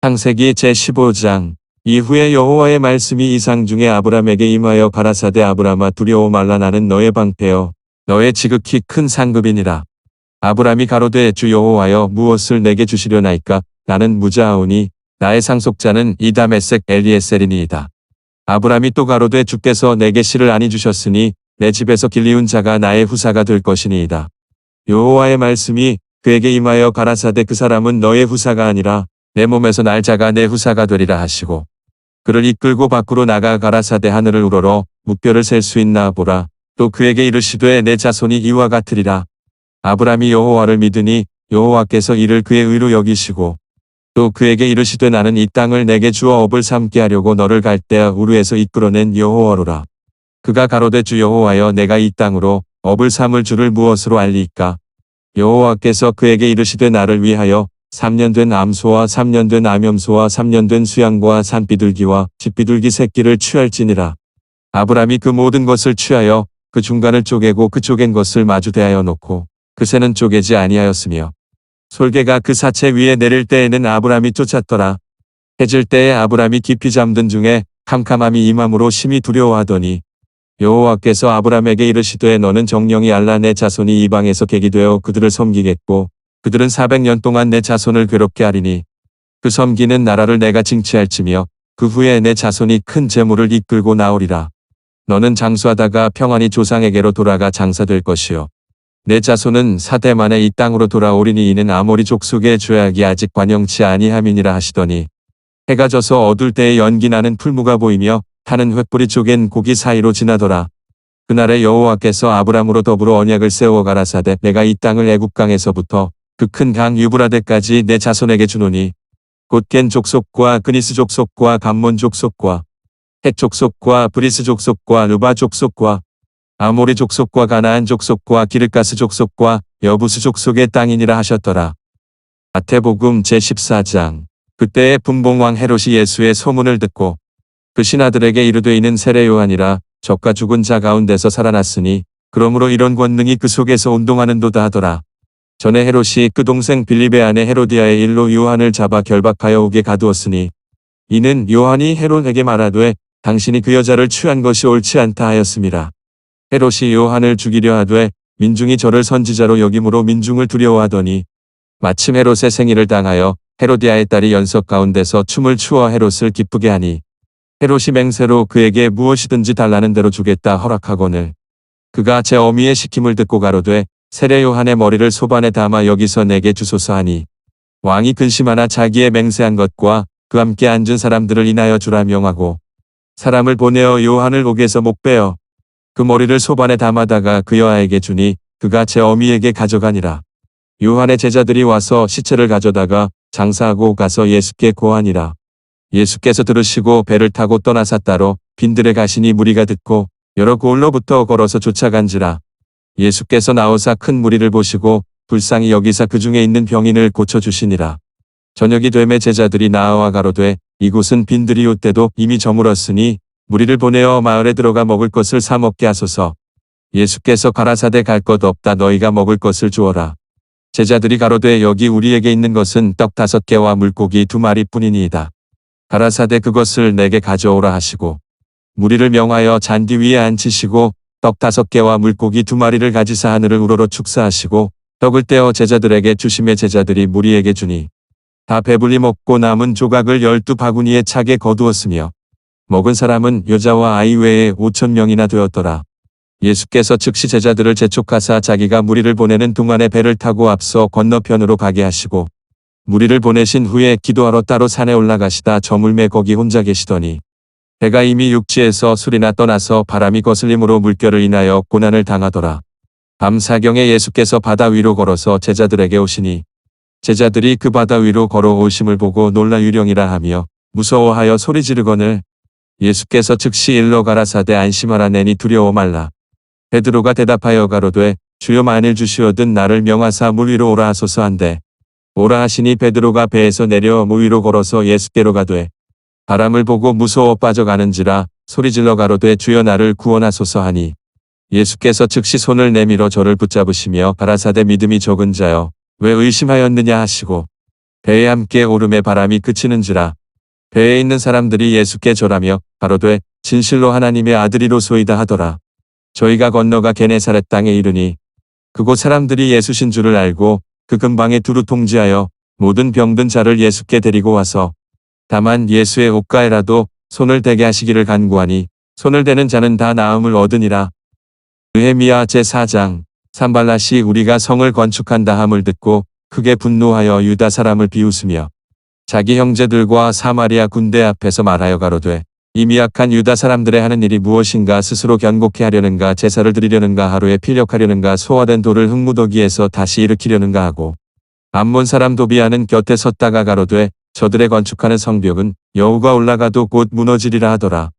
창세기 제15장. 이후에 여호와의 말씀이 이상 중에 아브람에게 임하여 가라사대 아브람아 두려워 말라 나는 너의 방패여 너의 지극히 큰 상급이니라. 아브람이 가로되 주 여호와여 무엇을 내게 주시려나이까 나는 무자하오니 나의 상속자는 이다메섹 엘리에셀이니이다. 아브람이 또 가로되 주께서 내게 씨를 아니 주셨으니 내 집에서 길리운 자가 나의 후사가 될 것이니이다. 여호와의 말씀이 그에게 임하여 가라사대 그 사람은 너의 후사가 아니라 내 몸에서 날 자가 내 후사가 되리라 하시고 그를 이끌고 밖으로 나가 가라사대 하늘을 우러러 무뼈를 셀 수 있나 보라. 또 그에게 이르시되 내 자손이 이와 같으리라. 아브람이 여호와를 믿으니 여호와께서 이를 그의 의로 여기시고 또 그에게 이르시되 나는 이 땅을 내게 주어 업을 삼게 하려고 너를 갈대아 우르에서 이끌어낸 여호와로라. 그가 가로되 주 여호와여 내가 이 땅으로 업을 삼을 줄을 무엇으로 알리이까. 여호와께서 그에게 이르시되 나를 위하여 3년 된 암소와 3년 된 암염소와 3년 된 수양과 산비둘기와 집비둘기 새끼를 취할지니라. 아브람이 그 모든 것을 취하여 그 중간을 쪼개고 그 쪼갠 것을 마주 대하여 놓고 그 새는 쪼개지 아니하였으며 솔개가 그 사체 위에 내릴 때에는 아브람이 쫓았더라. 해질 때에 아브람이 깊이 잠든 중에 캄캄함이 임함으로 심히 두려워하더니 여호와께서 아브람에게 이르시되 너는 정령이 알라 내 자손이 이방에서 객이 되어 그들을 섬기겠고 그들은 400년 동안 내 자손을 괴롭게 하리니 그 섬기는 나라를 내가 징치할지며 그 후에 내 자손이 큰 재물을 이끌고 나오리라. 너는 장수하다가 평안히 조상에게로 돌아가 장사될 것이요 내 자손은 사대 만에 이 땅으로 돌아오리니 이는 아모리 족속의 죄악이 아직 관영치 아니함이니라 하시더니 해가 져서 어둘 때에 연기 나는 풀무가 보이며 타는 횃불이 쪼갠 고기 사이로 지나더라. 그날에 여호와께서 아브람으로 더불어 언약을 세워 가라사대 내가 이 땅을 애굽강에서부터 그 큰 강 유브라데까지 내 자손에게 주노니 곧 겐 족속과 그니스 족속과 감몬 족속과 헷 족속과 브리스 족속과 르바 족속과 아모리 족속과 가나안 족속과 기르가스 족속과 여부스 족속의 땅이니라 하셨더라. 마태복음 제14장. 그때에 분봉왕 헤롯이 예수의 소문을 듣고 그 신하들에게 이르되 이는 세례 요한이라 적과 죽은 자 가운데서 살아났으니 그러므로 이런 권능이 그 속에서 운동하는도다 하더라. 전에 헤롯이 그 동생 빌립의 아내 헤로디아의 일로 요한을 잡아 결박하여 옥에 가두었으니 이는 요한이 헤롯에게 말하되 당신이 그 여자를 취한 것이 옳지 않다 하였음이라. 헤롯이 요한을 죽이려 하되 민중이 저를 선지자로 여김으로 민중을 두려워하더니 마침 헤롯의 생일을 당하여 헤로디아의 딸이 연석 가운데서 춤을 추어 헤롯을 기쁘게 하니 헤롯이 맹세로 그에게 무엇이든지 달라는 대로 주겠다 허락하거늘 그가 제 어미의 시킴을 듣고 가로되 세례 요한의 머리를 소반에 담아 여기서 내게 주소서 하니 왕이 근심하나 자기의 맹세한 것과 그 함께 앉은 사람들을 인하여 주라 명하고 사람을 보내어 요한을 옥에서 목베어 그 머리를 소반에 담아다가 그 여아에게 주니 그가 제 어미에게 가져가니라. 요한의 제자들이 와서 시체를 가져다가 장사하고 가서 예수께 고하니라. 예수께서 들으시고 배를 타고 떠나사 따로 빈들에 가시니 무리가 듣고 여러 고을로부터 걸어서 쫓아간지라. 예수께서 나오사 큰 무리를 보시고 불쌍히 여기사 그 중에 있는 병인을 고쳐주시니라. 저녁이 되매 제자들이 나아와 가로되 이곳은 빈들이 옅때도 이미 저물었으니 무리를 보내어 마을에 들어가 먹을 것을 사 먹게 하소서. 예수께서 가라사대 갈 것 없다 너희가 먹을 것을 주어라. 제자들이 가로되 여기 우리에게 있는 것은 떡 5개와 물고기 2마리뿐이니이다. 가라사대 그것을 내게 가져오라 하시고 무리를 명하여 잔디 위에 앉히시고 떡 5개와 물고기 2마리를 가지사 하늘을 우러러 축사하시고 떡을 떼어 제자들에게 주심에 제자들이 무리에게 주니 다 배불리 먹고 남은 조각을 12바구니에 차게 거두었으며 먹은 사람은 여자와 아이 외에 5,000명이나 되었더라. 예수께서 즉시 제자들을 재촉하사 자기가 무리를 보내는 동안에 배를 타고 앞서 건너편으로 가게 하시고 무리를 보내신 후에 기도하러 따로 산에 올라가시다 저물매 거기 혼자 계시더니 배가 이미 육지에서 술이나 떠나서 바람이 거슬림으로 물결을 인하여 고난을 당하더라. 밤 사경에 예수께서 바다 위로 걸어서 제자들에게 오시니 제자들이 그 바다 위로 걸어오심을 보고 놀라 유령이라 하며 무서워하여 소리 지르거늘 예수께서 즉시 일러 가라사대 안심하라 내니 두려워 말라. 베드로가 대답하여 가로되 주여 만일 주시어든 나를 명하사 물 위로 오라 하소서 한데 오라 하시니 베드로가 배에서 내려 물 위로 걸어서 예수께로 가되 바람을 보고 무서워 빠져가는지라 소리질러 가로되 주여 나를 구원하소서 하니 예수께서 즉시 손을 내밀어 저를 붙잡으시며 가라사대 믿음이 적은 자여 왜 의심하였느냐 하시고 배에 함께 오름에 바람이 그치는지라. 배에 있는 사람들이 예수께 절하며 가로되 진실로 하나님의 아들이로소이다 하더라. 저희가 건너가 게네사렛 땅에 이르니 그곳 사람들이 예수신 줄을 알고 그 근방에 두루 통지하여 모든 병든 자를 예수께 데리고 와서 다만 예수의 옷가에라도 손을 대게 하시기를 간구하니 손을 대는 자는 다 나음을 얻으니라. 느헤미야 제4장. 산발랏이 우리가 성을 건축한다 함을 듣고 크게 분노하여 유다 사람을 비웃으며 자기 형제들과 사마리아 군대 앞에서 말하여 가로되 이 미약한 유다 사람들의 하는 일이 무엇인가, 스스로 견고케 하려는가, 제사를 드리려는가, 하루에 필력하려는가, 소화된 돌을 흙무더기에서 다시 일으키려는가 하고 암몬 사람 도비아는 곁에 섰다가 가로되 저들의 건축하는 성벽은 여호가 올라가도 곧 무너지리라 하더라.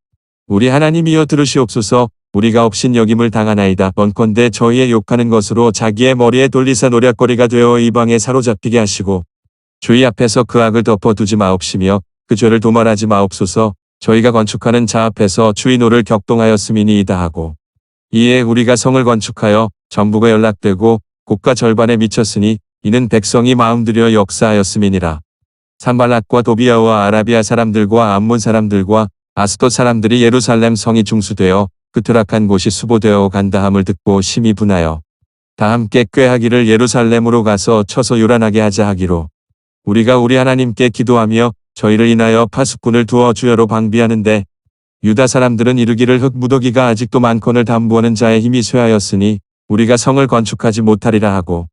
우리 하나님이여 들으시옵소서. 우리가 없인 여김을 당하나이다. 번컨대 저희의 욕하는 것으로 자기의 머리에 돌리사 노략거리가 되어 이방에 사로잡히게 하시고 주의 앞에서 그 악을 덮어두지 마옵시며 그 죄를 도말하지 마옵소서. 저희가 건축하는 자 앞에서 주의 노를 격동하였음이니이다 하고 이에 우리가 성을 건축하여 전부가 연락되고 곡과 절반에 미쳤으니 이는 백성이 마음들여 역사하였음이니라. 산발랏과 도비아와 아라비아 사람들과 암몬 사람들과 아스돗 사람들이 예루살렘 성이 중수되어 그 퇴락한 곳이 수보되어 간다 함을 듣고 심히 분하여 다 함께 꾀하기를 예루살렘으로 가서 쳐서 요란하게 하자 하기로 우리가 우리 하나님께 기도하며 저희를 인하여 파수꾼을 두어 주여로 방비하는데 유다 사람들은 이르기를 흙무더기가 아직도 많거늘 담보하는 자의 힘이 쇠하였으니 우리가 성을 건축하지 못하리라 하고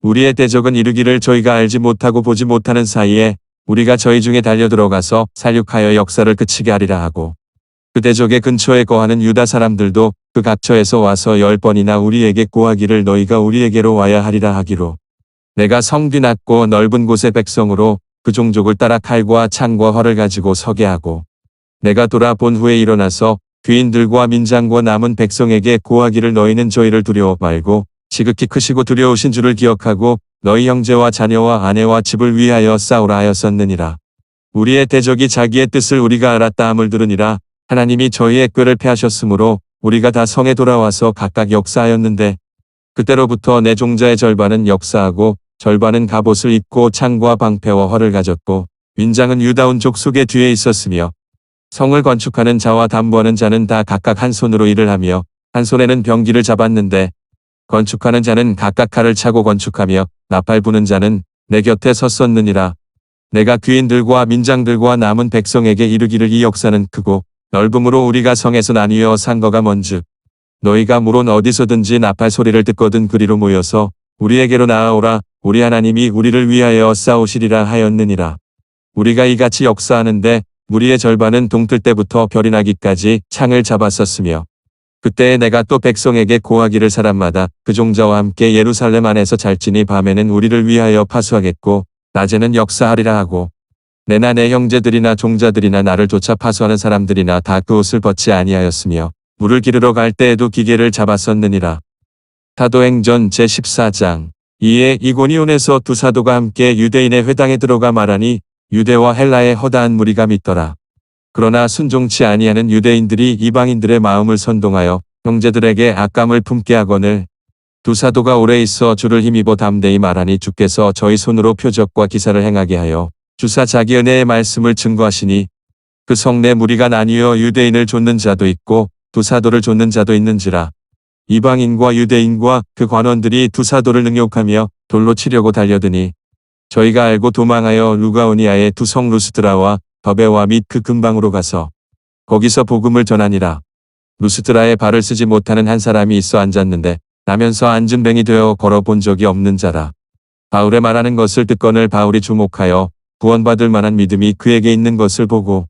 우리의 대적은 이르기를 저희가 알지 못하고 보지 못하는 사이에 우리가 저희 중에 달려들어가서 살육하여 역사를 그치게 하리라 하고 그 대적의 근처에 거하는 유다 사람들도 그 각처에서 와서 10번이나 우리에게 고하기를 너희가 우리에게로 와야 하리라 하기로 내가 성 뒤 낮고 넓은 곳의 백성으로 그 종족을 따라 칼과 창과 활을 가지고 서게 하고 내가 돌아본 후에 일어나서 귀인들과 민장과 남은 백성에게 고하기를 너희는 저희를 두려워 말고 지극히 크시고 두려우신 줄을 기억하고 너희 형제와 자녀와 아내와 집을 위하여 싸우라 하였었느니라. 우리의 대적이 자기의 뜻을 우리가 알았다 함을 들으니라. 하나님이 저희의 꾀를 패하셨으므로 우리가 다 성에 돌아와서 각각 역사하였는데 그때로부터 내 종자의 절반은 역사하고 절반은 갑옷을 입고 창과 방패와 활을 가졌고 윈장은 유다온 족속의 뒤에 있었으며 성을 건축하는 자와 담보하는 자는 다 각각 한 손으로 일을 하며 한 손에는 병기를 잡았는데 건축하는 자는 각각 칼을 차고 건축하며 나팔 부는 자는 내 곁에 섰었느니라. 내가 귀인들과 민장들과 남은 백성에게 이르기를 이 역사는 크고 넓음으로 우리가 성에서 나뉘어 산 거가 뭔즉 너희가 물론 어디서든지 나팔 소리를 듣거든 그리로 모여서 우리에게로 나아오라. 우리 하나님이 우리를 위하여 싸우시리라 하였느니라. 우리가 이같이 역사하는데 무리의 절반은 동틀 때부터 별이 나기까지 창을 잡았었으며 그때에 내가 또 백성에게 고하기를 사람마다 그 종자와 함께 예루살렘 안에서 잘지니 밤에는 우리를 위하여 파수하겠고 낮에는 역사하리라 하고 내나 내 형제들이나 종자들이나 나를 쫓아 파수하는 사람들이나 다 그 옷을 벗지 아니하였으며 물을 기르러 갈 때에도 기계를 잡았었느니라. 사도행전 제14장. 이에 이고니온에서 두 사도가 함께 유대인의 회당에 들어가 말하니 유대와 헬라의 허다한 무리가 믿더라. 그러나 순종치 아니하는 유대인들이 이방인들의 마음을 선동하여 형제들에게 악감을 품게 하거늘 두 사도가 오래 있어 주를 힘입어 담대히 말하니 주께서 저희 손으로 표적과 기사를 행하게 하여 주사 자기 은혜의 말씀을 증거하시니 그 성내 무리가 나뉘어 유대인을 좇는 자도 있고 두 사도를 좇는 자도 있는지라. 이방인과 유대인과 그 관원들이 두 사도를 능욕하며 돌로 치려고 달려드니 저희가 알고 도망하여 루가오니아의 두 성 루스드라와 더베와 및 그 근방으로 가서 거기서 복음을 전하니라. 루스드라에 발을 쓰지 못하는 한 사람이 있어 앉았는데 나면서 앉은 뱅이 되어 걸어본 적이 없는 자라. 바울의 말하는 것을 듣거늘 바울이 주목하여 구원받을 만한 믿음이 그에게 있는 것을 보고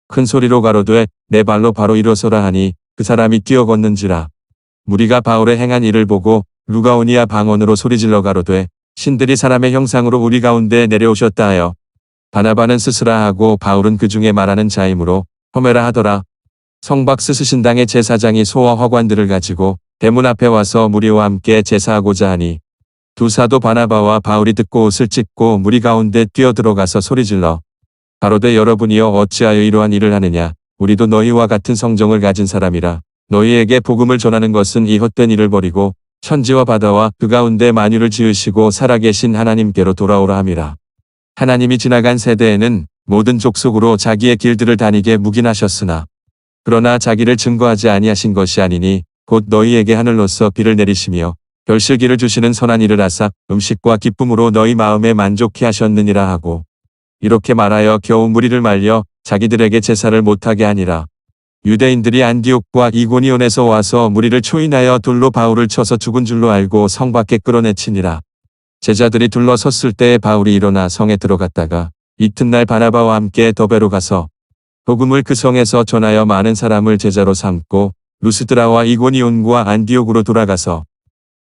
큰 소리로 가로되 내 발로 바로 일어서라 하니 그 사람이 뛰어 걷는지라. 무리가 바울의 행한 일을 보고 루가오니아 방언으로 소리질러 가로되 신들이 사람의 형상으로 우리 가운데 내려오셨다 하여 바나바는 스스라 하고 바울은 그 중에 말하는 자이므로 호메라 하더라. 성박 스스신당의 제사장이 소와 화관들을 가지고 대문 앞에 와서 무리와 함께 제사하고자 하니 두 사도 바나바와 바울이 듣고 옷을 찢고 무리 가운데 뛰어들어가서 소리질러 가로되 여러분이여 어찌하여 이러한 일을 하느냐. 우리도 너희와 같은 성정을 가진 사람이라. 너희에게 복음을 전하는 것은 이 헛된 일을 버리고 천지와 바다와 그 가운데 만유를 지으시고 살아계신 하나님께로 돌아오라 함이라. 하나님이 지나간 세대에는 모든 족속으로 자기의 길들을 다니게 묵인하셨으나 그러나 자기를 증거하지 아니하신 것이 아니니 곧 너희에게 하늘로서 비를 내리시며 별실기를 주시는 선한 일을 하사 음식과 기쁨으로 너희 마음에 만족케 하셨느니라 하고 이렇게 말하여 겨우 무리를 말려 자기들에게 제사를 못하게 하니라. 유대인들이 안디옥과 이고니온에서 와서 무리를 초인하여 돌로 바울을 쳐서 죽은 줄로 알고 성 밖에 끌어내치니라. 제자들이 둘러섰을 때에 바울이 일어나 성에 들어갔다가 이튿날 바나바와 함께 더베로 가서 복음을 그 성에서 전하여 많은 사람을 제자로 삼고 루스드라와 이고니온과 안디옥으로 돌아가서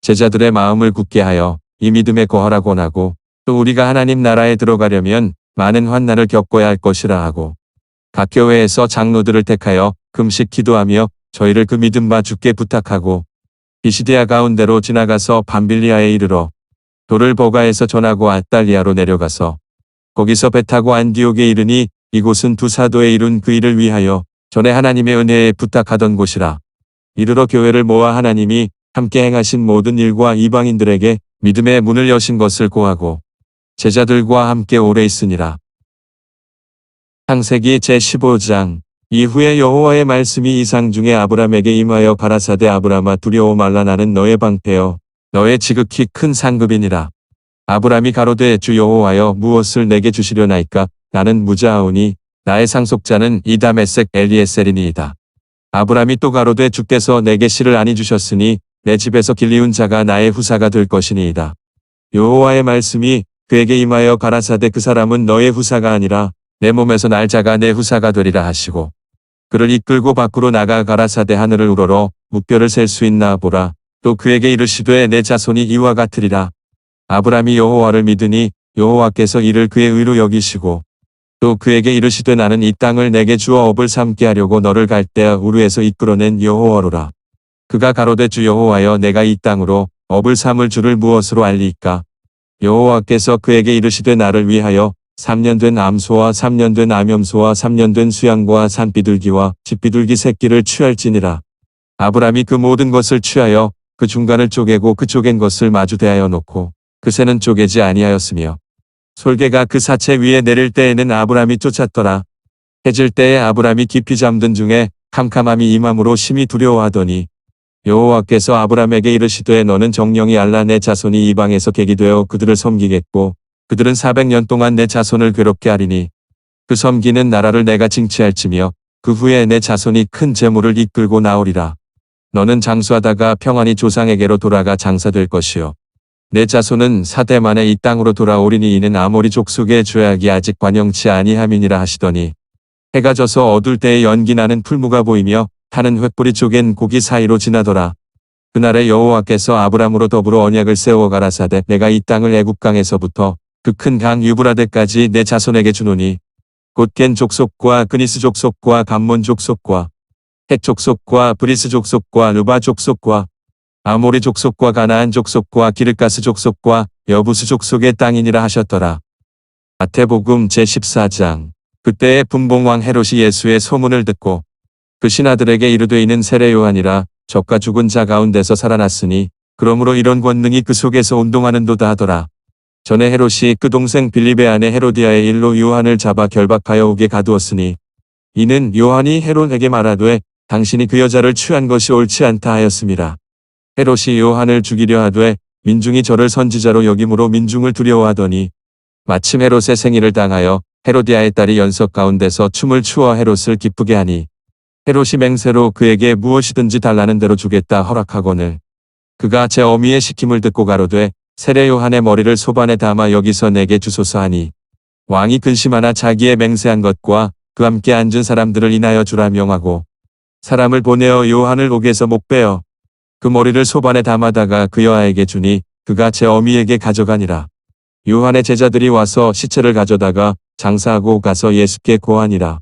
제자들의 마음을 굳게 하여 이 믿음에 거하라고 원하고 또 우리가 하나님 나라에 들어가려면 많은 환난을 겪어야 할 것이라 하고 각 교회에서 장로들을 택하여 금식 기도하며 저희를 그 믿음 바 주께 부탁하고 비시디아 가운데로 지나가서 밤빌리아에 이르러 돌을 버가에서 전하고 아달리아로 내려가서 거기서 배 타고 안디옥에 이르니 이곳은 두 사도에 이룬 그 일을 위하여 전에 하나님의 은혜에 부탁하던 곳이라. 이르러 교회를 모아 하나님이 함께 행하신 모든 일과 이방인들에게 믿음의 문을 여신 것을 고하고 제자들과 함께 오래 있으니라. 창세기 제15장. 이후에 여호와의 말씀이 이상 중에 아브람에게 임하여 가라사대 아브람아 두려워 말라 나는 너의 방패여 너의 지극히 큰 상급이니라. 아브람이 가로되 주 여호와여 무엇을 내게 주시려나이까 나는 무자하오니 나의 상속자는 이다메섹 엘리에셀이니이다. 아브람이 또 가로되 주께서 내게 씨를 아니 주셨으니 내 집에서 길리운 자가 나의 후사가 될 것이니이다. 여호와의 말씀이 그에게 임하여 가라사대 그 사람은 너의 후사가 아니라 내 몸에서 날 자가 내 후사가 되리라 하시고 그를 이끌고 밖으로 나가 가라사대 하늘을 우러러 묵별을 셀 수 있나 보라. 또 그에게 이르시되 내 자손이 이와 같으리라. 아브람이 여호와를 믿으니 여호와께서 이를 그의 의로 여기시고 또 그에게 이르시되 나는 이 땅을 내게 주어 업을 삼게 하려고 너를 갈대아 우르에서 이끌어낸 여호와로라. 그가 가로되 주 여호와여 내가 이 땅으로 업을 삼을 줄을 무엇으로 알리이까. 여호와께서 그에게 이르시되 나를 위하여 3년 된 암소와 3년 된 암염소와 3년 된 수양과 산비둘기와 집비둘기 새끼를 취할지니라. 아브람이 그 모든 것을 취하여 그 중간을 쪼개고 그 쪼갠 것을 마주 대하여 놓고 그 새는 쪼개지 아니하였으며 솔개가 그 사체 위에 내릴 때에는 아브람이 쫓았더라. 해질 때에 아브람이 깊이 잠든 중에 캄캄함이 임함으로 심히 두려워하더니 여호와께서 아브람에게 이르시되 너는 정령이 알라 내 자손이 이방에서 객이 되어 그들을 섬기겠고 그들은 400년 동안 내 자손을 괴롭게 하리니 그 섬기는 나라를 내가 징치할지며 그 후에 내 자손이 큰 재물을 이끌고 나오리라. 너는 장수하다가 평안히 조상에게로 돌아가 장사될 것이요 내 자손은 4대 만에 이 땅으로 돌아오리니 이는 아모리 족속의 죄악이 아직 관영치 아니함이니라 하시더니 해가 져서 어둘 때에 연기 나는 풀무가 보이며 타는 횃불이 쪼갠 고기 사이로 지나더라. 그날에 여호와께서 아브람으로 더불어 언약을 세워 가라사대 내가 이 땅을 애굽강에서부터 그 큰 강 유브라데까지 내 자손에게 주노니 곧 겐 족속과 그니스 족속과 감몬 족속과 헷 족속과 브리스 족속과 르바 족속과 아모리 족속과 가나안 족속과 기르가스 족속과 여부스 족속의 땅이니라 하셨더라. 마태복음 제14장. 그때에 분봉왕 헤롯이 예수의 소문을 듣고 그 신하들에게 이르되 이는 세례 요한이라 적과 죽은 자 가운데서 살아났으니 그러므로 이런 권능이 그 속에서 운동하는도다 하더라. 전에 헤롯이 그 동생 빌립의 아내 헤로디아의 일로 요한을 잡아 결박하여 옥에 가두었으니 이는 요한이 헤롯에게 말하되 당신이 그 여자를 취한 것이 옳지 않다 하였음이라. 헤롯이 요한을 죽이려 하되 민중이 저를 선지자로 여김으로 민중을 두려워하더니 마침 헤롯의 생일을 당하여 헤로디아의 딸이 연석 가운데서 춤을 추어 헤롯을 기쁘게 하니 헤롯이 맹세로 그에게 무엇이든지 달라는 대로 주겠다 허락하거늘 그가 제 어미의 시킴을 듣고 가로되 세례 요한의 머리를 소반에 담아 여기서 내게 주소서 하니 왕이 근심하나 자기의 맹세한 것과 그 함께 앉은 사람들을 인하여 주라 명하고 사람을 보내어 요한을 옥에서 목베어 그 머리를 소반에 담아다가 그 여아에게 주니 그가 제 어미에게 가져가니라. 요한의 제자들이 와서 시체를 가져다가 장사하고 가서 예수께 고하니라.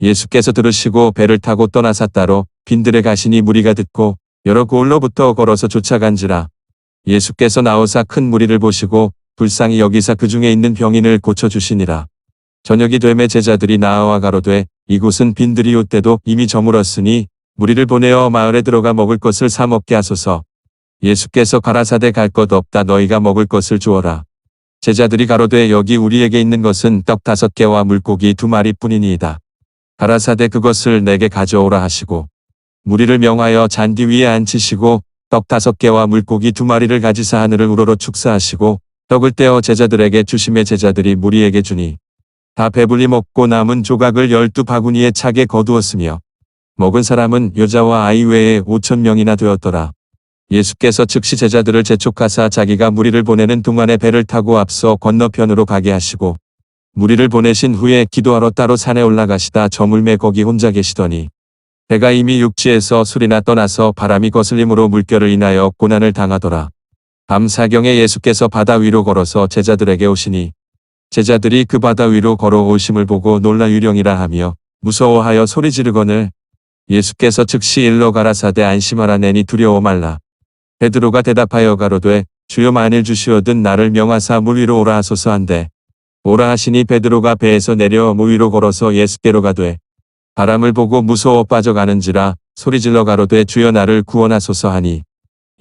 예수께서 들으시고 배를 타고 떠나사 따로 빈들에 가시니 무리가 듣고 여러 고을로부터 걸어서 쫓아간지라. 예수께서 나오사 큰 무리를 보시고 불쌍히 여기사 그 중에 있는 병인을 고쳐주시니라. 저녁이 되매 제자들이 나아와 가로되 이곳은 빈들이 옷때도 이미 저물었으니 무리를 보내어 마을에 들어가 먹을 것을 사 먹게 하소서. 예수께서 가라사대 갈 것 없다 너희가 먹을 것을 주어라. 제자들이 가로되 여기 우리에게 있는 것은 떡 5개와 물고기 2마리뿐이니이다. 가라사대 그것을 내게 가져오라 하시고 무리를 명하여 잔디 위에 앉히시고 떡 5개와 물고기 2마리를 가지사 하늘을 우러러 축사하시고 떡을 떼어 제자들에게 주심에 제자들이 무리에게 주니 다 배불리 먹고 남은 조각을 12바구니에 차게 거두었으며 먹은 사람은 여자와 아이 외에 5,000명이나 되었더라. 예수께서 즉시 제자들을 재촉하사 자기가 무리를 보내는 동안에 배를 타고 앞서 건너편으로 가게 하시고 무리를 보내신 후에 기도하러 따로 산에 올라가시다 저물매 거기 혼자 계시더니 배가 이미 육지에서 술이나 떠나서 바람이 거슬림으로 물결을 인하여 고난을 당하더라. 밤사경에 예수께서 바다 위로 걸어서 제자들에게 오시니 제자들이 그 바다 위로 걸어오심을 보고 놀라 유령이라 하며 무서워하여 소리 지르거늘 예수께서 즉시 일러 가라사대 안심하라 내니 두려워 말라. 베드로가 대답하여 가로되 주여 만일 주시어든 나를 명하사 물 위로 오라 하소서 한데 오라 하시니 베드로가 배에서 내려 물 위로 걸어서 예수께로 가되 바람을 보고 무서워 빠져가는지라 소리질러 가로되 주여 나를 구원하소서 하니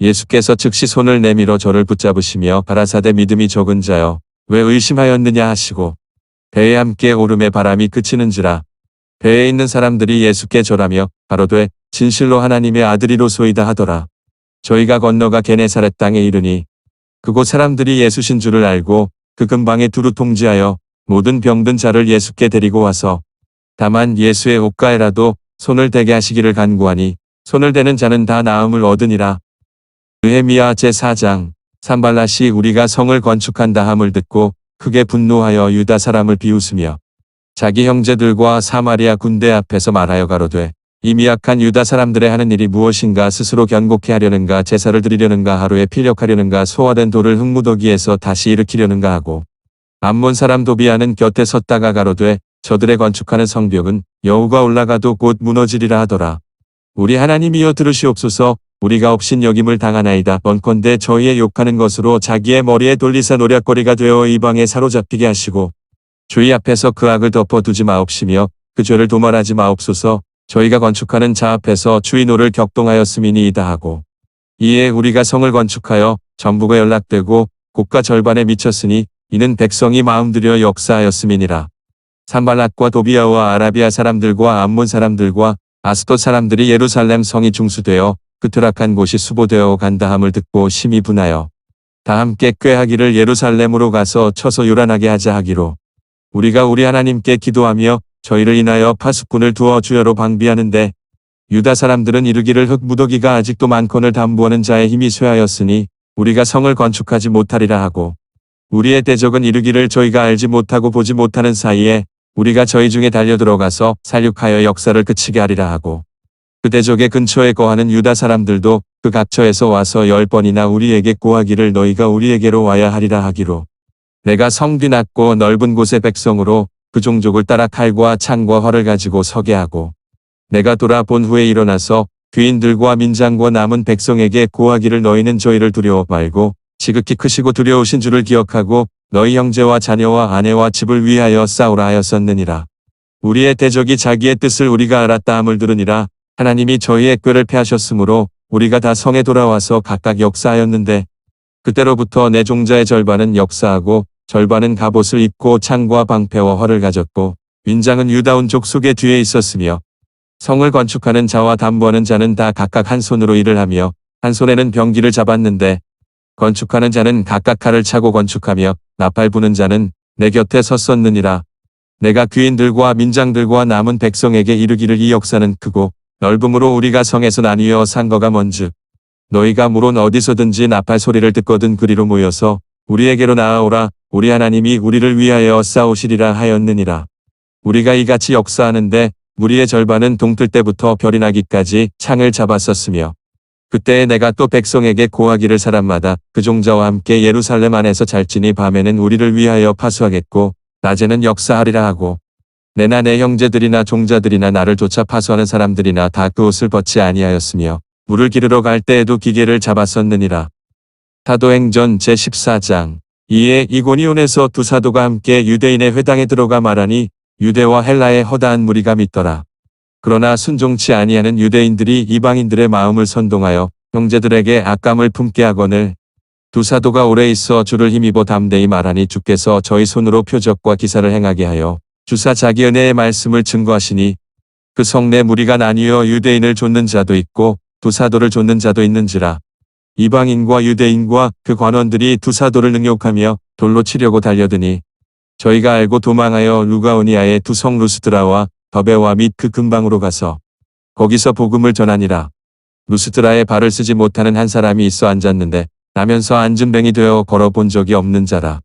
예수께서 즉시 손을 내밀어 저를 붙잡으시며 가라사대 믿음이 적은 자여 왜 의심하였느냐 하시고 배에 함께 오름에 바람이 그치는지라 배에 있는 사람들이 예수께 절하며 가로되 진실로 하나님의 아들이로소이다 하더라. 저희가 건너가 게네사렛 땅에 이르니 그곳 사람들이 예수신 줄을 알고 그 근방에 두루 통지하여 모든 병든 자를 예수께 데리고 와서 다만 예수의 옷가에라도 손을 대게 하시기를 간구하니 손을 대는 자는 다 나음을 얻으니라. 느헤미야 제4장 산발랏이 우리가 성을 건축한다 함을 듣고 크게 분노하여 유다 사람을 비웃으며 자기 형제들과 사마리아 군대 앞에서 말하여 가로되 이 미약한 유다 사람들의 하는 일이 무엇인가 스스로 견고케 하려는가 제사를 드리려는가 하루에 필력하려는가 소화된 돌을 흙무더기에서 다시 일으키려는가 하고 암몬 사람 도비아는 곁에 섰다가 가로되 저들의 건축하는 성벽은 여우가 올라가도 곧 무너지리라 하더라. 우리 하나님이여 들으시옵소서. 우리가 업신여김을 당하나이다. 번컨대 저희의 욕하는 것으로 자기의 머리에 돌리사 노략거리가 되어 이방에 사로잡히게 하시고 주의 앞에서 그 악을 덮어두지 마옵시며 그 죄를 도말하지 마옵소서. 저희가 건축하는 자 앞에서 주의 노를 격동하였음이니이다 하고 이에 우리가 성을 건축하여 전부가 연락되고 곡과 절반에 미쳤으니 이는 백성이 마음들여 역사하였음이니라. 산발랏과 도비아와 아라비아 사람들과 암몬 사람들과 아스돗 사람들이 예루살렘 성이 중수되어 그 퇴락한 곳이 수보되어 간다 함을 듣고 심히 분하여 다 함께 꾀하기를 예루살렘으로 가서 쳐서 요란하게 하자 하기로 우리가 우리 하나님께 기도하며 저희를 인하여 파수꾼을 두어 주여로 방비하는데 유다 사람들은 이르기를 흙무더기가 아직도 많거늘 담보하는 자의 힘이 쇠하였으니 우리가 성을 건축하지 못하리라 하고 우리의 대적은 이르기를 저희가 알지 못하고 보지 못하는 사이에 우리가 저희 중에 달려들어가서 살육하여 역사를 그치게 하리라 하고 그 대적의 근처에 거하는 유다 사람들도 그 각처에서 와서 10번이나 우리에게 고하기를 너희가 우리에게로 와야 하리라 하기로 내가 성 뒤 낮고 넓은 곳의 백성으로 그 종족을 따라 칼과 창과 활을 가지고 서게 하고 내가 돌아본 후에 일어나서 귀인들과 민장과 남은 백성에게 고하기를 너희는 저희를 두려워 말고 지극히 크시고 두려우신 줄을 기억하고 너희 형제와 자녀와 아내와 집을 위하여 싸우라 하였었느니라. 우리의 대적이 자기의 뜻을 우리가 알았다 함을 들으니라. 하나님이 저희의 꾀를 패하셨으므로 우리가 다 성에 돌아와서 각각 역사하였는데 그때로부터 내 종자의 절반은 역사하고 절반은 갑옷을 입고 창과 방패와 활을 가졌고 윈장은 유다 온 족속의 뒤에 있었으며 성을 건축하는 자와 담보하는 자는 다 각각 한 손으로 일을 하며 한 손에는 병기를 잡았는데 건축하는 자는 각각 칼을 차고 건축하며 나팔 부는 자는 내 곁에 섰었느니라. 내가 귀인들과 민장들과 남은 백성에게 이르기를 이 역사는 크고 넓음으로 우리가 성에서 나뉘어 산 거가 뭔즉 너희가 물론 어디서든지 나팔 소리를 듣거든 그리로 모여서 우리에게로 나아오라. 우리 하나님이 우리를 위하여 싸우시리라 하였느니라. 우리가 이같이 역사하는데 무리의 절반은 동틀 때부터 별이 나기까지 창을 잡았었으며 그때에 내가 또 백성에게 고하기를 사람마다 그 종자와 함께 예루살렘 안에서 잘지니 밤에는 우리를 위하여 파수하겠고 낮에는 역사하리라 하고 내나 내 형제들이나 종자들이나 나를 쫓아 파수하는 사람들이나 다 그 옷을 벗지 아니하였으며 물을 기르러 갈 때에도 기계를 잡았었느니라. 사도행전 제14장 이에 이고니온에서 두 사도가 함께 유대인의 회당에 들어가 말하니 유대와 헬라의 허다한 무리가 믿더라. 그러나 순종치 아니하는 유대인들이 이방인들의 마음을 선동하여 형제들에게 악감을 품게 하거늘 두 사도가 오래 있어 주를 힘입어 담대히 말하니 주께서 저희 손으로 표적과 기사를 행하게 하여 주사 자기 은혜의 말씀을 증거하시니 그 성내 무리가 나뉘어 유대인을 좇는 자도 있고 두 사도를 좇는 자도 있는지라. 이방인과 유대인과 그 관원들이 두 사도를 능욕하며 돌로 치려고 달려드니 저희가 알고 도망하여 루가오니아의 두 성 루스드라와 더베와 및 그 근방으로 가서 거기서 복음을 전하니라. 루스드라에 발을 쓰지 못하는 한 사람이 있어 앉았는데 나면서 앉은 뱅이 되어 걸어본 적이 없는 자라.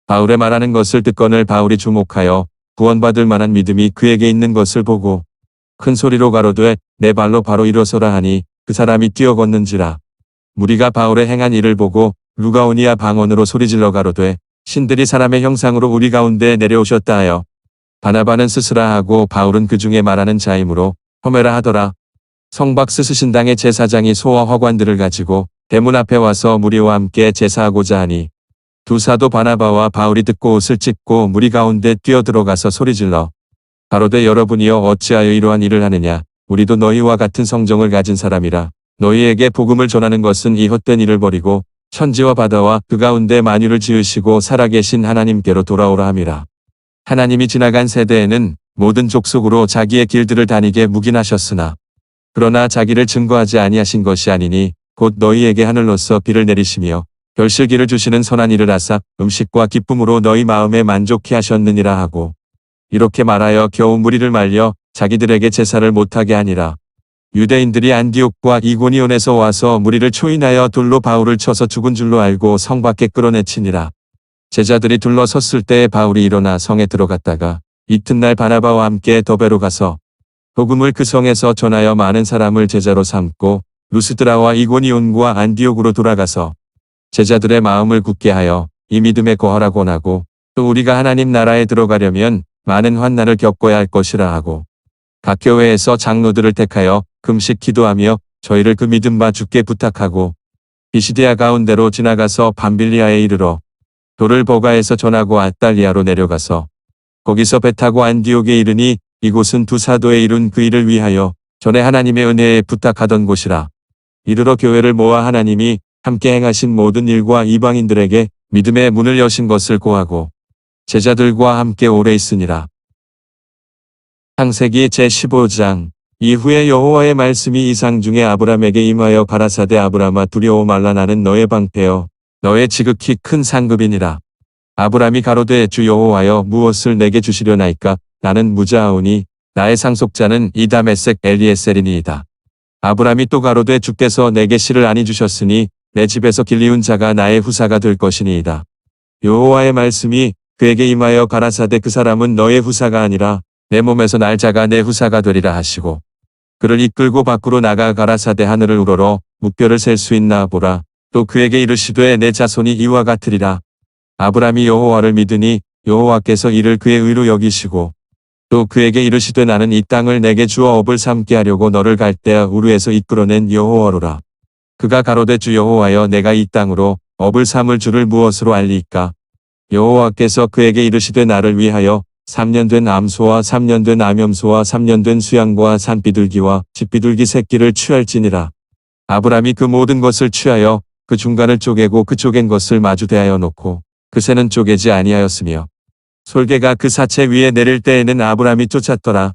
바울의 말하는 것을 듣거늘 바울이 주목하여 구원받을 만한 믿음이 그에게 있는 것을 보고 큰 소리로 가로되 내 발로 바로 일어서라 하니 그 사람이 뛰어 걷는지라. 무리가 바울의 행한 일을 보고 루가오니아 방언으로 소리질러 가로되 신들이 사람의 형상으로 우리 가운데 내려오셨다 하여 바나바는 스스라 하고 바울은 그 중에 말하는 자이므로 호메라 하더라. 성박스 신당의 제사장이 소와 화관들을 가지고 대문 앞에 와서 무리와 함께 제사하고자 하니 두 사도 바나바와 바울이 듣고 옷을 찢고 무리 가운데 뛰어들어가서 소리질러 가로되 여러분이여 어찌하여 이러한 일을 하느냐. 우리도 너희와 같은 성정을 가진 사람이라. 너희에게 복음을 전하는 것은 이 헛된 일을 버리고 천지와 바다와 그 가운데 만유를 지으시고 살아계신 하나님께로 돌아오라 함이라. 하나님이 지나간 세대에는 모든 족속으로 자기의 길들을 다니게 묵인하셨으나 그러나 자기를 증거하지 아니하신 것이 아니니 곧 너희에게 하늘로서 비를 내리시며 결실기를 주시는 선한 일을 하사 음식과 기쁨으로 너희 마음에 만족케 하셨느니라 하고 이렇게 말하여 겨우 무리를 말려 자기들에게 제사를 못하게 하니라. 유대인들이 안디옥과 이고니온에서 와서 무리를 초인하여 돌로 바울을 쳐서 죽은 줄로 알고 성 밖에 끌어내치니라. 제자들이 둘러섰을 때에 바울이 일어나 성에 들어갔다가 이튿날 바나바와 함께 더베로 가서 복음을 그 성에서 전하여 많은 사람을 제자로 삼고 루스드라와 이고니온과 안디옥으로 돌아가서 제자들의 마음을 굳게 하여 이 믿음에 거하라고 원하고 또 우리가 하나님 나라에 들어가려면 많은 환난을 겪어야 할 것이라 하고 각 교회에서 장로들을 택하여 금식 기도하며 저희를 그 믿음 바 주께 부탁하고 비시디아 가운데로 지나가서 밤빌리아에 이르러 돌을 버가에서 전하고 아달리아로 내려가서 거기서 배 타고 안디옥에 이르니 이곳은 두 사도에 이룬 그 일을 위하여 전에 하나님의 은혜에 부탁하던 곳이라. 이르러 교회를 모아 하나님이 함께 행하신 모든 일과 이방인들에게 믿음의 문을 여신 것을 고하고 제자들과 함께 오래 있으니라. 창세기 제15장. 이후에 여호와의 말씀이 이상 중에 아브람에게 임하여 가라사대 아브람아 두려워 말라. 나는 너의 방패여 너의 지극히 큰 상급이니라. 아브람이 가로되 주 여호와여 무엇을 내게 주시려나이까. 나는 무자하오니 나의 상속자는 이 다메섹 엘리에셀이니이다. 아브람이 또 가로되 주께서 내게 씨를 아니 주셨으니 내 집에서 길리운 자가 나의 후사가 될 것이니이다. 여호와의 말씀이 그에게 임하여 가라사대 그 사람은 너의 후사가 아니라 내 몸에서 날 자가 내 후사가 되리라 하시고 그를 이끌고 밖으로 나가 가라사대 하늘을 우러러 묵별을 셀 수 있나 보라. 또 그에게 이르시되 내 자손이 이와 같으리라. 아브람이 여호와를 믿으니 여호와께서 이를 그의 의로 여기시고 또 그에게 이르시되 나는 이 땅을 내게 주어 업을 삼게 하려고 너를 갈대아 우르에서 이끌어낸 여호와로라. 그가 가로되 주 여호와여 내가 이 땅으로 업을 삼을 줄을 무엇으로 알리이까. 여호와께서 그에게 이르시되 나를 위하여 3년 된 암소와 3년 된 암염소와 3년 된 수양과 산비둘기와 집비둘기 새끼를 취할지니라. 아브람이 그 모든 것을 취하여 그 중간을 쪼개고 그 쪼갠 것을 마주 대하여 놓고 그 새는 쪼개지 아니하였으며 솔개가 그 사체 위에 내릴 때에는 아브람이 쫓았더라.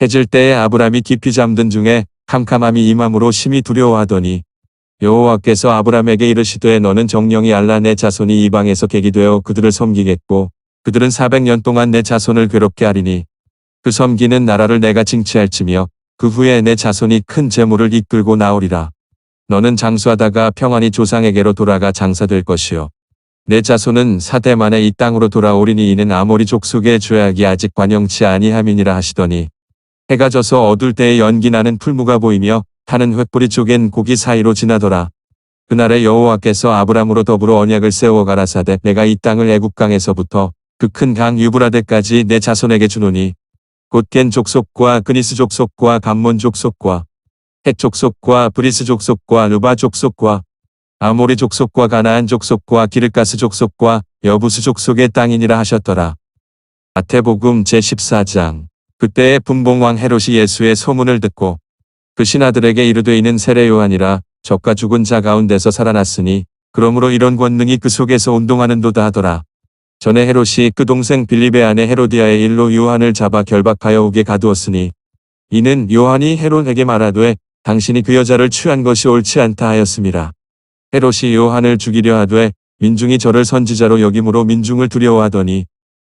해질 때에 아브람이 깊이 잠든 중에 캄캄함이 임함으로 심히 두려워하더니 여호와께서 아브람에게 이르시되 너는 정령이 알라. 내 자손이 이방에서 객이 되어 그들을 섬기겠고 그들은 400년 동안 내 자손을 괴롭게 하리니 그 섬기는 나라를 내가 징치할지며 그 후에 내 자손이 큰 재물을 이끌고 나오리라. 너는 장수하다가 평안히 조상에게로 돌아가 장사될 것이요 내 자손은 4대 만에 이 땅으로 돌아오리니 이는 아모리 족속의 죄악이 아직 관영치 아니함이니라 하시더니 해가 져서 어둘 때에 연기 나는 풀무가 보이며 타는 횃불이 쪼갠 고기 사이로 지나더라. 그날에 여호와께서 아브람으로 더불어 언약을 세워 가라사대 내가 이 땅을 애굽강에서부터 그 큰 강 유브라데까지 내 자손에게 주노니 곧 겐 족속과 그니스 족속과 감몬 족속과 헷 족속과 브리스 족속과 르바 족속과 아모리 족속과 가나안 족속과 기르가스 족속과 여부스 족속의 땅이니라 하셨더라. 마태복음 제14장. 그때에 분봉왕 헤롯이 예수의 소문을 듣고 그 신하들에게 이르되 이는 세례 요한이라 저가 죽은 자 가운데서 살아났으니 그러므로 이런 권능이 그 속에서 운동하는도다 하더라. 전에 헤롯이 그 동생 빌립의 아내 헤로디아의 일로 요한을 잡아 결박하여 옥에 가두었으니 이는 요한이 헤롯에게 말하되 당신이 그 여자를 취한 것이 옳지 않다 하였음이라. 헤롯이 요한을 죽이려 하되 민중이 저를 선지자로 여김으로 민중을 두려워하더니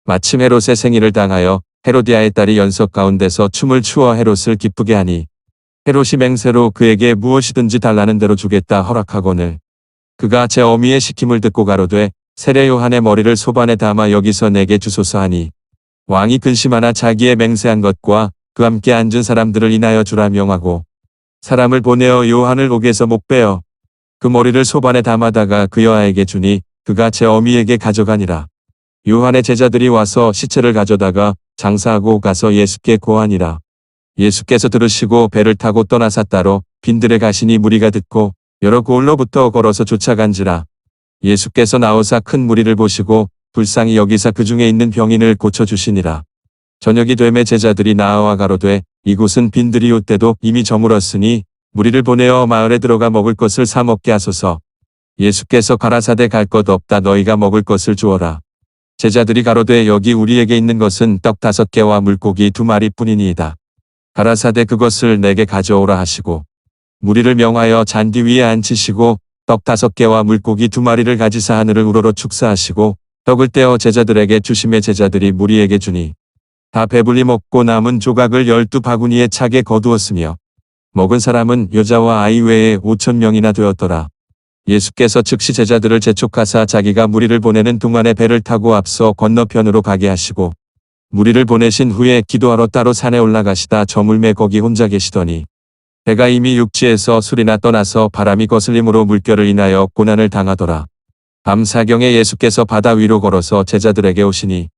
마침 헤롯의 생일을 당하여 헤로디아의 딸이 연석 가운데서 춤을 추어 헤롯을 기쁘게 하니 헤롯이 맹세로 그에게 무엇이든지 달라는 대로 주겠다 허락하거늘 그가 제 어미의 시킴을 듣고 가로되 세례 요한의 머리를 소반에 담아 여기서 내게 주소서 하니 왕이 근심하나 자기의 맹세한 것과 그 함께 앉은 사람들을 인하여 주라 명하고 사람을 보내어 요한을 옥에서 목베어 그 머리를 소반에 담아다가 그 여아에게 주니 그가 제 어미에게 가져가니라. 요한의 제자들이 와서 시체를 가져다가 장사하고 가서 예수께 고하니라. 예수께서 들으시고 배를 타고 떠나사 따로 빈들에 가시니 무리가 듣고 여러 고을로부터 걸어서 쫓아간지라. 예수께서 나오사 큰 무리를 보시고 불쌍히 여기사 그 중에 있는 병인을 고쳐주시니라. 저녁이 되매 제자들이 나아와 가로되 이곳은 빈들이요 때도 이미 저물었으니 무리를 보내어 마을에 들어가 먹을 것을 사 먹게 하소서. 예수께서 가라사대 갈 것 없다 너희가 먹을 것을 주어라. 제자들이 가로되 여기 우리에게 있는 것은 떡 5개와 물고기 2마리뿐이니이다. 가라사대 그것을 내게 가져오라 하시고 무리를 명하여 잔디 위에 앉히시고 떡 5개와 물고기 2마리를 가지사 하늘을 우러러 축사하시고 떡을 떼어 제자들에게 주심에 제자들이 무리에게 주니 다 배불리 먹고 남은 조각을 12바구니에 차게 거두었으며 먹은 사람은 여자와 아이 외에 5,000명이나 되었더라. 예수께서 즉시 제자들을 재촉하사 자기가 무리를 보내는 동안에 배를 타고 앞서 건너편으로 가게 하시고 무리를 보내신 후에 기도하러 따로 산에 올라가시다 저물매 거기 혼자 계시더니 배가 이미 육지에서 술이나 떠나서 바람이 거슬림으로 물결을 인하여 고난을 당하더라. 밤 사경에 예수께서 바다 위로 걸어서 제자들에게 오시니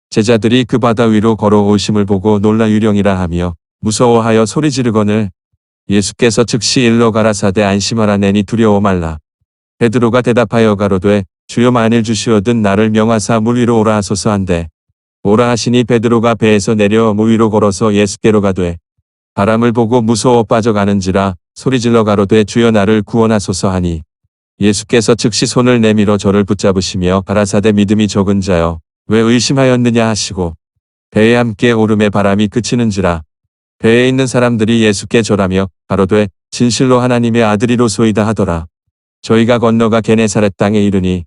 제자들이 그 바다 위로 걸어오심을 보고 놀라 유령이라 하며 무서워하여 소리 지르거늘 예수께서 즉시 일러 가라사대 안심하라 내니 두려워 말라. 베드로가 대답하여 가로되 주여 만일 주시어든 나를 명하사 물 위로 오라 하소서 한데 오라 하시니 베드로가 배에서 내려 물 위로 걸어서 예수께로 가되 바람을 보고 무서워 빠져가는지라 소리질러 가로되 주여 나를 구원하소서 하니 예수께서 즉시 손을 내밀어 저를 붙잡으시며 가라사대 믿음이 적은 자여 왜 의심하였느냐 하시고 배에 함께 오름에 바람이 그치는지라 배에 있는 사람들이 예수께 절하며 가로되 진실로 하나님의 아들이로소이다 하더라. 저희가 건너가 게네사렛 땅에 이르니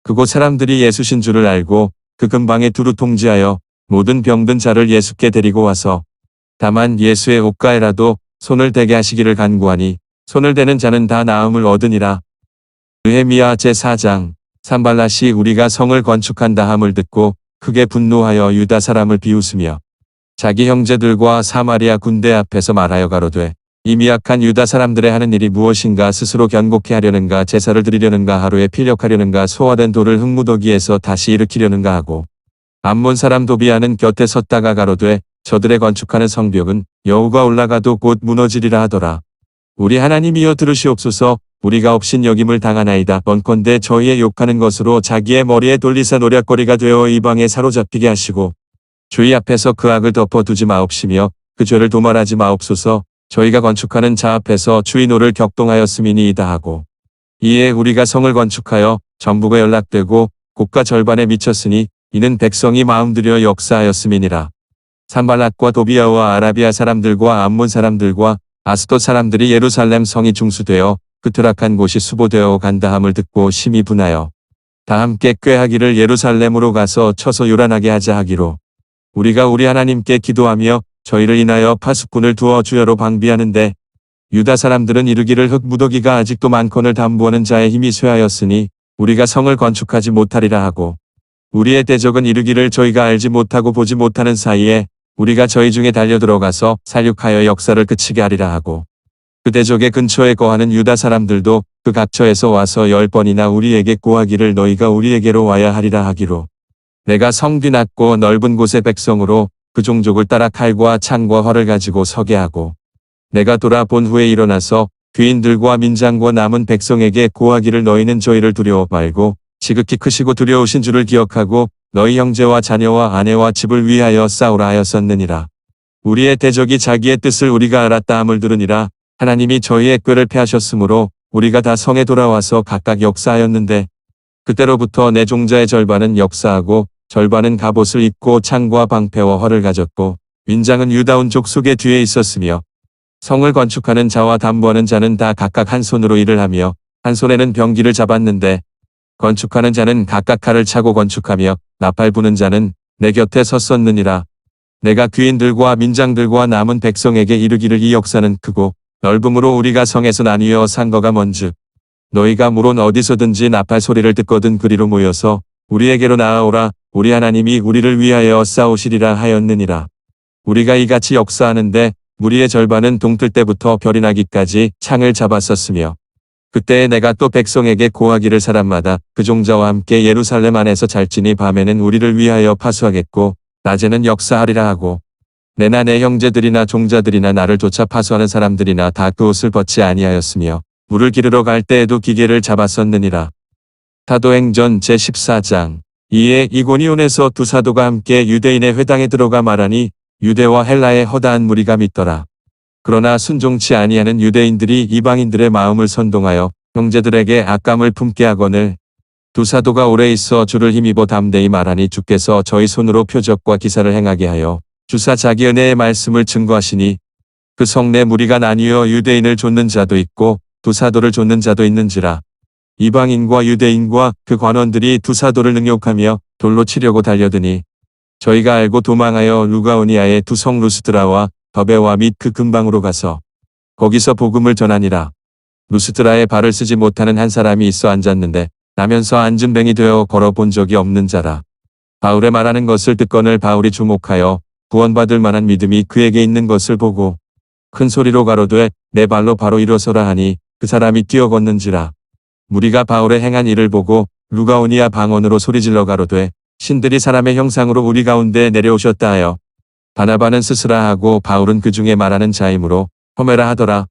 그곳 사람들이 예수신 줄을 알고 그 근방에 두루 통지하여 모든 병든 자를 예수께 데리고 와서 다만 예수의 옷가에라도 손을 대게 하시기를 간구하니 손을 대는 자는 다 나음을 얻으니라. 느헤미야 제4장 산발랏이 우리가 성을 건축한다 함을 듣고 크게 분노하여 유다 사람을 비웃으며 자기 형제들과 사마리아 군대 앞에서 말하여 가로되 이 미약한 유다 사람들의 하는 일이 무엇인가 스스로 견고케 하려는가 제사를 드리려는가 하루에 필력하려는가 소화된 돌을 흙무더기에서 다시 일으키려는가 하고 암몬 사람 도비아는 곁에 섰다가 가로되 저들의 건축하는 성벽은 여호가 올라가도 곧 무너지리라 하더라. 우리 하나님이여 들으시옵소서. 우리가 업신여김을 당하나이다. 번컨대 저희의 욕하는 것으로 자기의 머리에 돌리사 노략거리가 되어 이방에 사로잡히게 하시고 주의 앞에서 그 악을 덮어두지 마옵시며 그 죄를 도말하지 마옵소서. 저희가 건축하는 자 앞에서 주의 노를 격동하였음이니이다 하고 이에 우리가 성을 건축하여 전부가 연락되고 곡과 절반에 미쳤으니 이는 백성이 마음들여 역사하였음이니라. 산발랏과 도비아와 아라비아 사람들과 암몬 사람들과 아스돗 사람들이 예루살렘 성이 중수되어 그 퇴락한 곳이 수보되어 간다 함을 듣고 심히 분하여 다 함께 꾀하기를 예루살렘으로 가서 쳐서 요란하게 하자 하기로 우리가 우리 하나님께 기도하며 저희를 인하여 파수꾼을 두어 주여로 방비하는데 유다 사람들은 이르기를 흙무더기가 아직도 많거늘 담보하는 자의 힘이 쇠하였으니 우리가 성을 건축하지 못하리라 하고 우리의 대적은 이르기를 저희가 알지 못하고 보지 못하는 사이에 우리가 저희 중에 달려들어가서 살육하여 역사를 그치게 하리라 하고 그 대적의 근처에 거하는 유다 사람들도 그 각처에서 와서 10번이나 우리에게 고하기를 너희가 우리에게로 와야 하리라 하기로 내가 성 뒤 낮고 넓은 곳의 백성으로 그 종족을 따라 칼과 창과 활을 가지고 서게 하고 내가 돌아본 후에 일어나서 귀인들과 민장과 남은 백성에게 고하기를 너희는 저희를 두려워 말고 지극히 크시고 두려우신 줄을 기억하고 너희 형제와 자녀와 아내와 집을 위하여 싸우라 하였었느니라. 우리의 대적이 자기의 뜻을 우리가 알았다 함을 들으니라. 하나님이 저희의 꾀를 패하셨으므로 우리가 다 성에 돌아와서 각각 역사하였는데 그때로부터 내 종자의 절반은 역사하고 절반은 갑옷을 입고 창과 방패와 활을 가졌고 윈장은 유다온 족속의 뒤에 있었으며 성을 건축하는 자와 담보하는 자는 다 각각 한 손으로 일을 하며 한 손에는 병기를 잡았는데 건축하는 자는 각각 칼을 차고 건축하며 나팔 부는 자는 내 곁에 섰었느니라. 내가 귀인들과 민장들과 남은 백성에게 이르기를 이 역사는 크고 넓음으로 우리가 성에서 나뉘어 산 거가 뭔즉 너희가 물론 어디서든지 나팔 소리를 듣거든 그리로 모여서 우리에게로 나아오라. 우리 하나님이 우리를 위하여 싸우시리라 하였느니라. 우리가 이같이 역사하는데 무리의 절반은 동틀 때부터 별이 나기까지 창을 잡았었으며 그때에 내가 또 백성에게 고하기를 사람마다 그 종자와 함께 예루살렘 안에서 잘지니 밤에는 우리를 위하여 파수하겠고 낮에는 역사하리라 하고 내나 내 형제들이나 종자들이나 나를 쫓아 파수하는 사람들이나 다 그 옷을 벗지 아니하였으며 물을 기르러 갈 때에도 기계를 잡았었느니라. 사도행전 제14장. 이에 이고니온에서 두 사도가 함께 유대인의 회당에 들어가 말하니 유대와 헬라의 허다한 무리가 믿더라. 그러나 순종치 아니하는 유대인들이 이방인들의 마음을 선동하여 형제들에게 악감을 품게 하거늘 두 사도가 오래 있어 주를 힘입어 담대히 말하니 주께서 저희 손으로 표적과 기사를 행하게 하여 주사 자기 은혜의 말씀을 증거하시니 그 성내 무리가 나뉘어 유대인을 좇는 자도 있고 두 사도를 좇는 자도 있는지라. 이방인과 유대인과 그 관원들이 두 사도를 능욕하며 돌로 치려고 달려드니 저희가 알고 도망하여 루가오니아의 두 성 루스드라와 더베와 및 그 근방으로 가서 거기서 복음을 전하니라. 루스드라에 발을 쓰지 못하는 한 사람이 있어 앉았는데 나면서 앉은 뱅이 되어 걸어본 적이 없는 자라. 바울의 말하는 것을 듣거늘 바울이 주목하여 구원받을 만한 믿음이 그에게 있는 것을 보고 큰 소리로 가로되 내 발로 바로 일어서라 하니 그 사람이 뛰어 걷는지라. 무리가 바울의 행한 일을 보고 루가오니아 방언으로 소리질러 가로되 신들이 사람의 형상으로 우리 가운데 내려오셨다 하여 바나바는 스스라 하고 바울은 그 중에 말하는 자이므로 호메라 하더라.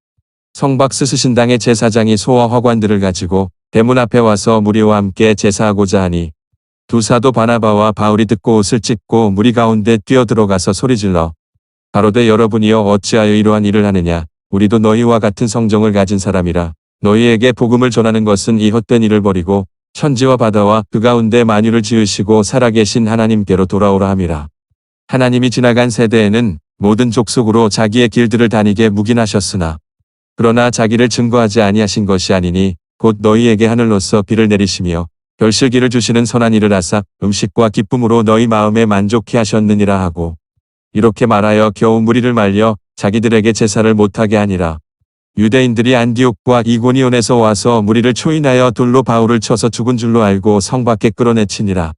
성박스 스신당의 제사장이 소와 화관들을 가지고 대문 앞에 와서 무리와 함께 제사하고자 하니 두 사도 바나바와 바울이 듣고 옷을 찢고 무리 가운데 뛰어들어가서 소리질러 가로되 여러분이여 어찌하여 이러한 일을 하느냐. 우리도 너희와 같은 성정을 가진 사람이라. 너희에게 복음을 전하는 것은 이 헛된 일을 버리고 천지와 바다와 그 가운데 만유를 지으시고 살아계신 하나님께로 돌아오라 함이라. 하나님이 지나간 세대에는 모든 족속으로 자기의 길들을 다니게 묵인하셨으나 그러나 자기를 증거하지 아니하신 것이 아니니 곧 너희에게 하늘로서 비를 내리시며 결실기를 주시는 선한 일을 하사 음식과 기쁨으로 너희 마음에 만족케 하셨느니라 하고 이렇게 말하여 겨우 무리를 말려 자기들에게 제사를 못하게 하니라. 유대인들이 안디옥과 이고니온에서 와서 무리를 초인하여 돌로 바울을 쳐서 죽은 줄로 알고 성 밖에 끌어내치니라.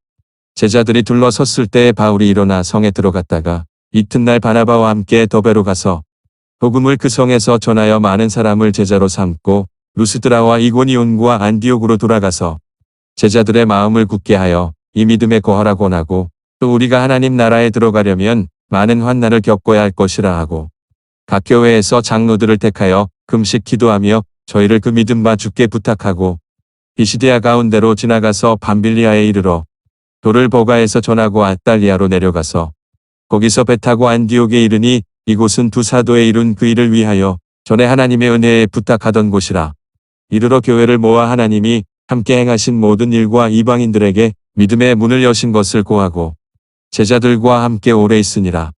제자들이 둘러섰을 때에 바울이 일어나 성에 들어갔다가 이튿날 바나바와 함께 더베로 가서 복음을 그 성에서 전하여 많은 사람을 제자로 삼고 루스드라와 이고니온과 안디옥으로 돌아가서 제자들의 마음을 굳게 하여 이 믿음에 거하라 권하고 또 우리가 하나님 나라에 들어가려면 많은 환난을 겪어야 할 것이라 하고 각 교회에서 장로들을 택하여 금식 기도하며 저희를 그 믿음 바 주께 부탁하고 비시디아 가운데로 지나가서 밤빌리아에 이르러 돌을 버가에서 전하고 아달리아로 내려가서 거기서 배 타고 안디옥에 이르니 이곳은 두 사도에 이룬 그 일을 위하여 전에 하나님의 은혜에 부탁하던 곳이라. 이르러 교회를 모아 하나님이 함께 행하신 모든 일과 이방인들에게 믿음의 문을 여신 것을 고하고 제자들과 함께 오래 있으니라.